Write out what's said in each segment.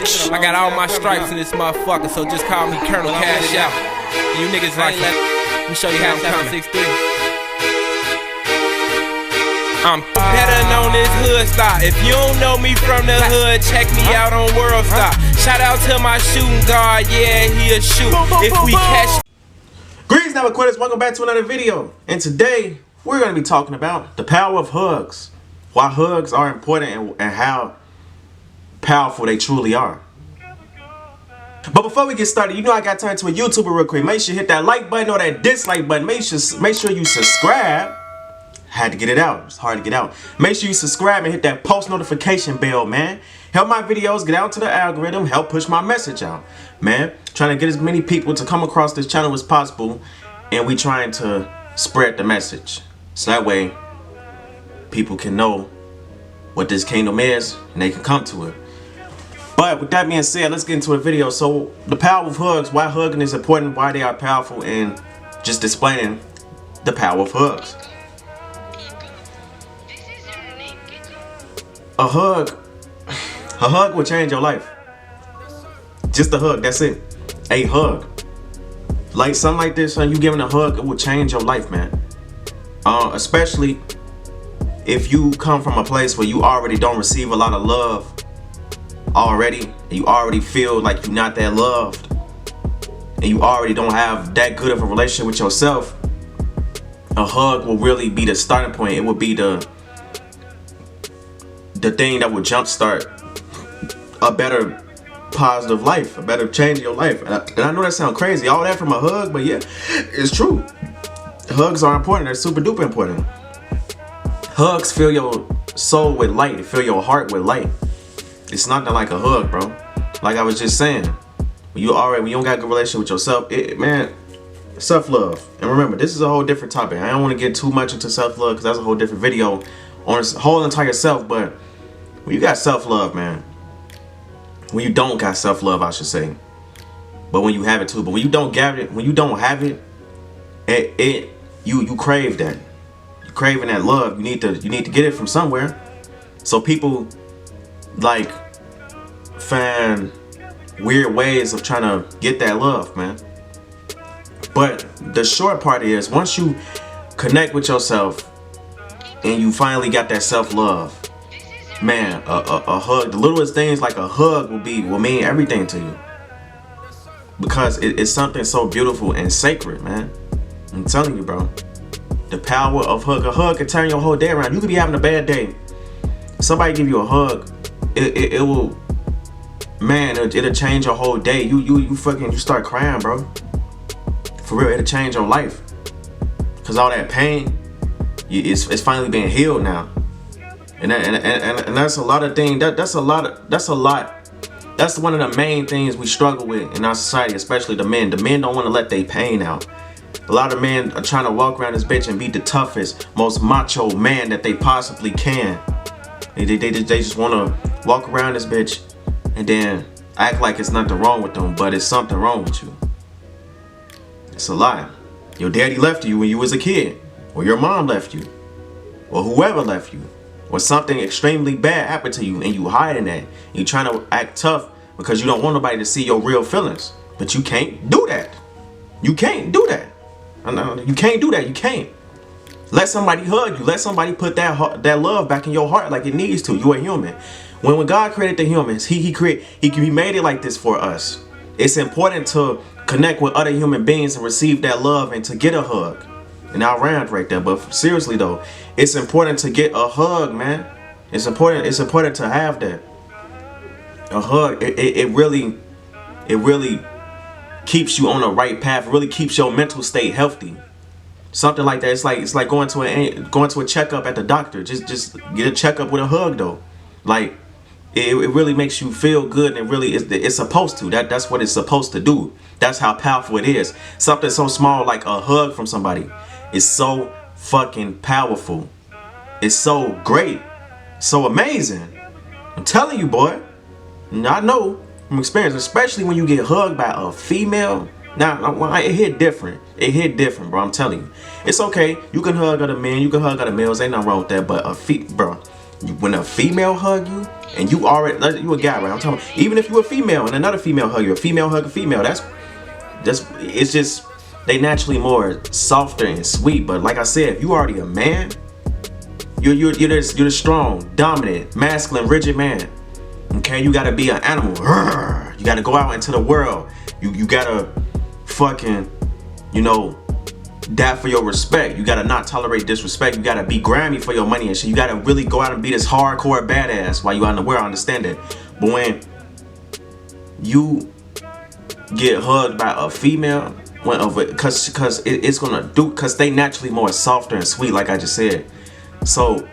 I got all my stripes in this motherfucker, so just call me Colonel Cash Out. You niggas like it. Let me show you how I'm coming. I'm better known as Hood Star. If you don't know me from the hood, check me out on World Star. Shout out to my shooting guard, yeah, he'll shoot. If we catch. Greetings, never quitters. Welcome back to another video. And today we're going to be talking about the power of hugs. Why hugs are important and how powerful they truly are. But before we get started, you know I got to turn to a YouTuber real quick. Make sure you hit that like button or that dislike button. Make sure you subscribe. Had to get it out. It's hard to get out. Make sure you subscribe and hit that post notification bell, man. Help my videos get out to the algorithm. Help push my message out, man. Trying to get as many people to come across this channel as possible, and we trying to spread the message so that way people can know what this kingdom is and they can come to it. But with that being said, let's get into a video. So the power of hugs, why hugging is important, why they are powerful, and just explaining the power of hugs. A hug will change your life. Just a hug, that's it. A hug. Like something like this, you giving a hug, it will change your life, man. Especially if you come from a place where you already don't receive a lot of love already, and you already feel like you're not that loved, and you already don't have that good of a relationship with yourself, a hug will really be the starting point. It will be the thing that would jumpstart a better positive life, a better change in your life. And I know that sounds crazy, all that from a hug, but yeah, it's true. Hugs are important. They're super duper important. Hugs fill your soul with light. They fill your heart with light. It's nothing like a hug, bro. Like I was just saying, when you don't got a good relationship with yourself, man, self-love. And remember, this is a whole different topic. I don't want to get too much into self-love because that's a whole different video on this whole entire self. But when you got self-love, man, when you don't got self-love, I should say, but when you have it too, but when you don't have it, you crave that. You're craving that love. You need to get it from somewhere. So people like find weird ways of trying to get that love, man. But the short part is, once you connect with yourself and you finally got that self-love, man, a hug, the littlest things like a hug will mean everything to you, because it's something so beautiful and sacred, man. I'm telling you, bro, the power of a hug can turn your whole day around. You could be having a bad day, somebody give you a hug, it will, man, it'll change your whole day. You start crying, bro, for real. It'll change your life, because all that pain, it's finally being healed now. And that's a lot of things. That's one of the main things we struggle with in our society, especially the men. The men don't want to let their pain out. A lot of men are trying to walk around this bitch and be the toughest, most macho man that they possibly can. They just want to walk around this bitch and then act like it's nothing wrong with them, but it's something wrong with you. It's a lie. Your daddy left you when you was a kid, or your mom left you, or whoever left you, or something extremely bad happened to you and you hiding that. You trying to act tough because you don't want nobody to see your real feelings. But you can't do that. You can't do that. You can't do that. You can't. Let somebody hug you. Let somebody put that love back in your heart like it needs to. You're a human. When God created the humans, he made it like this for us. It's important to connect with other human beings and receive that love and to get a hug. And I'll round right there. But seriously though, it's important to get a hug, man. It's important to have that. A hug, it really keeps you on the right path. It really keeps your mental state healthy. Something like that. It's like going to a checkup at the doctor. Just get a checkup with a hug though. Like it really makes you feel good, and it's supposed to. That's what it's supposed to do. That's how powerful it is. Something so small like a hug from somebody is so fucking powerful. It's so great, so amazing. I'm telling you, boy. And I know from experience, especially when you get hugged by a female. Now, it hit different. It hit different, bro. I'm telling you. It's okay. You can hug other men. You can hug other males. Ain't nothing wrong with that. But bro, when a female hug you and you already, you a guy, right? I'm talking, even if you a female and another female hug you, a female hug a female, it's just, they naturally more softer and sweet. But like I said, if you already a man, you're the strong, dominant, masculine, rigid man. Okay, you gotta be an animal. You gotta go out into the world. You gotta fucking, die for your respect. You gotta not tolerate disrespect. You gotta be grimy for your money and shit. You gotta really go out and be this hardcore badass while you out in the world. I understand it. But when you get hugged by a female, because it's gonna do, because they naturally more softer and sweet, like I just said. So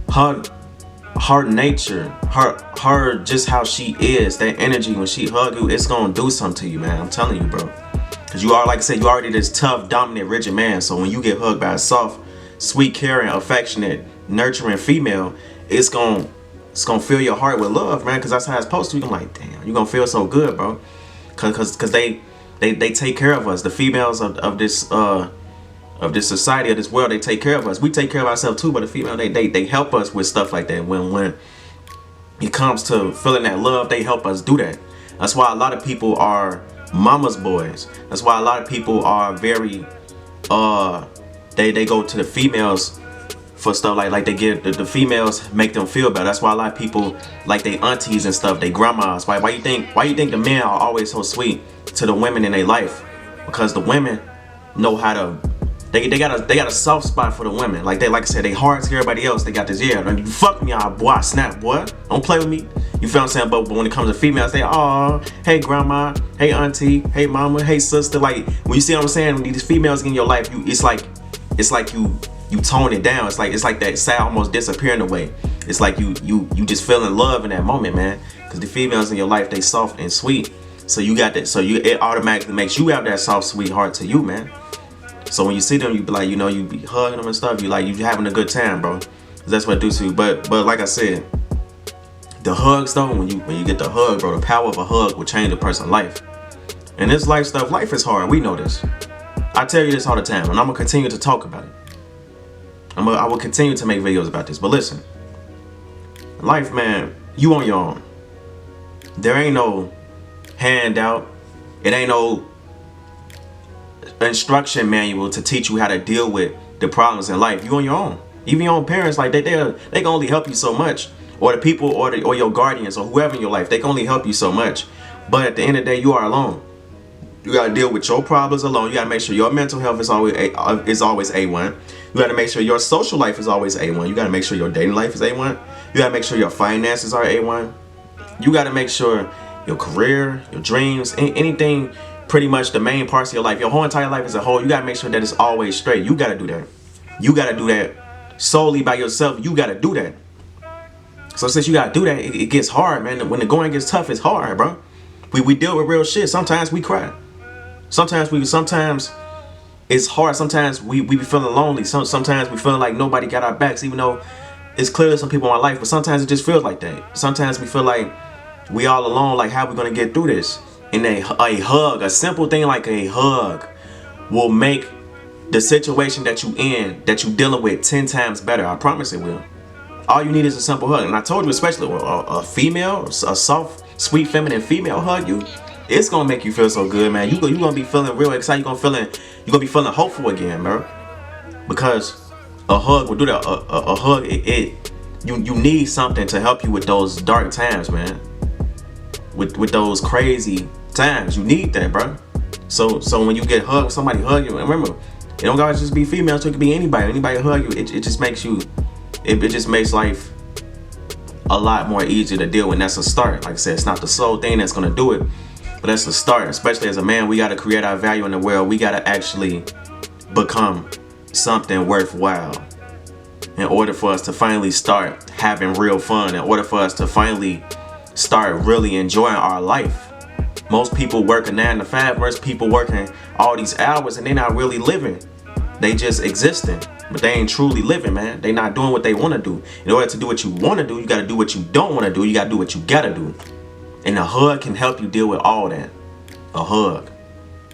her nature, her just how she is, that energy when she hug you, it's gonna do something to you, man. I'm telling you, bro. Cause you are, like I said, you already this tough, dominant, rigid man. So when you get hugged by a soft, sweet, caring, affectionate, nurturing female, it's gonna fill your heart with love, man. Cause that's how it's supposed to. You're like, damn, you gonna feel so good, bro. Cause they take care of us. The females of this society, of this world, they take care of us. We take care of ourselves too, but the female, they help us with stuff like that. When it comes to feeling that love, they help us do that. That's why a lot of people are mama's boys. That's why a lot of people are very they go to the females for stuff like they give the females, make them feel better. That's why a lot of people like they aunties and stuff, they grandmas. Why you think the men are always so sweet to the women in their life? Because the women know how to, they got a soft spot for the women. Like I said, they hard to everybody else. They got this, you fuck me, boy, I snap, boy. Don't play with me. You feel what I'm saying? But when it comes to females, they, oh, hey grandma, hey auntie, hey mama, hey sister. Like, when you see what I'm saying, when these females in your life, it's like you tone it down. It's like that sad almost disappearing away. It's like you just feeling love in that moment, man. Because the females in your life, they soft and sweet. So you got that. So it automatically makes you have that soft, sweet heart to you, man. So when you see them, you be like, you be hugging them and stuff. You having a good time, bro. That's what it do to you. But like I said, the hugs though, when you get the hug, bro, the power of a hug will change a person's life. And this life stuff, life is hard. We know this. I tell you this all the time, and I'm gonna continue to talk about it. I will continue to make videos about this. But listen, life, man, you on your own. There ain't no handout. It ain't no instruction manual to teach you how to deal with the problems in life. You on your own. Even your own parents, like they can only help you so much. Or the people or your guardians or whoever in your life, they can only help you so much. But at the end of the day, you are alone. You gotta deal with your problems alone. You gotta make sure your mental health is always A1. You gotta make sure your social life is always A1. You gotta make sure your dating life is A1. You gotta make sure your finances are A1. You gotta make sure your career, your dreams, anything, pretty much the main parts of your life, your whole entire life as a whole, you gotta make sure that it's always straight. You gotta do that. You gotta do that solely by yourself. You gotta do that. So since you gotta do that, it gets hard, man. When the going gets tough, it's hard, bro. We deal with real shit. Sometimes we cry. Sometimes it's hard. Sometimes we be feeling lonely. Sometimes we feeling like nobody got our backs, even though it's clear some people in our life. But sometimes it just feels like that. Sometimes we feel like we all alone. Like, how we gonna get through this? And a hug, a simple thing like a hug, will make the situation that you dealing with 10 times better. I promise it will. All you need is a simple hug. And I told you, especially a female, a soft, sweet, feminine female hug you, it's gonna make you feel so good, man. You gonna be feeling real excited. You gonna be feeling hopeful again, bro. Because a hug will do that. A hug, you need something to help you with those dark times, man. With those crazy times, you need that, bro. So when you get hugged, somebody hug you, and remember, it don't always just be female. So it could be anybody. Anybody hug you, it just makes you. It just makes life a lot more easier to deal with. And that's a start. Like I said, it's not the sole thing that's gonna do it, but that's the start. Especially as a man, we gotta create our value in the world. We gotta actually become something worthwhile in order for us to finally start having real fun. In order for us to finally start really enjoying our life. Most people work a 9 to 5. Most people working all these hours and they're not really living. They just existing. But they ain't truly living, man. They not doing what they want to do. In order to do what you want to do, you got to do what you don't want to do. You got to do what you got to do. And a hug can help you deal with all that. A hug.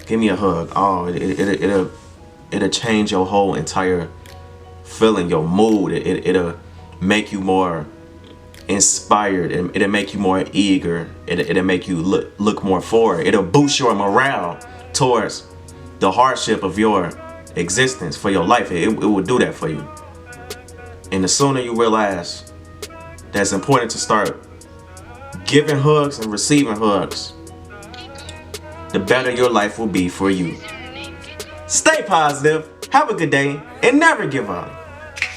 Give me a hug. Oh, it'll change your whole entire feeling, your mood. It'll make you more, inspired. It'll make you more eager. It'll make you look more forward. It'll boost your morale towards the hardship of your existence, for your life. It will do that for you. And the sooner you realize that it's important to start giving hugs and receiving hugs, the better your life will be for you. Stay positive, have a good day, and never give up.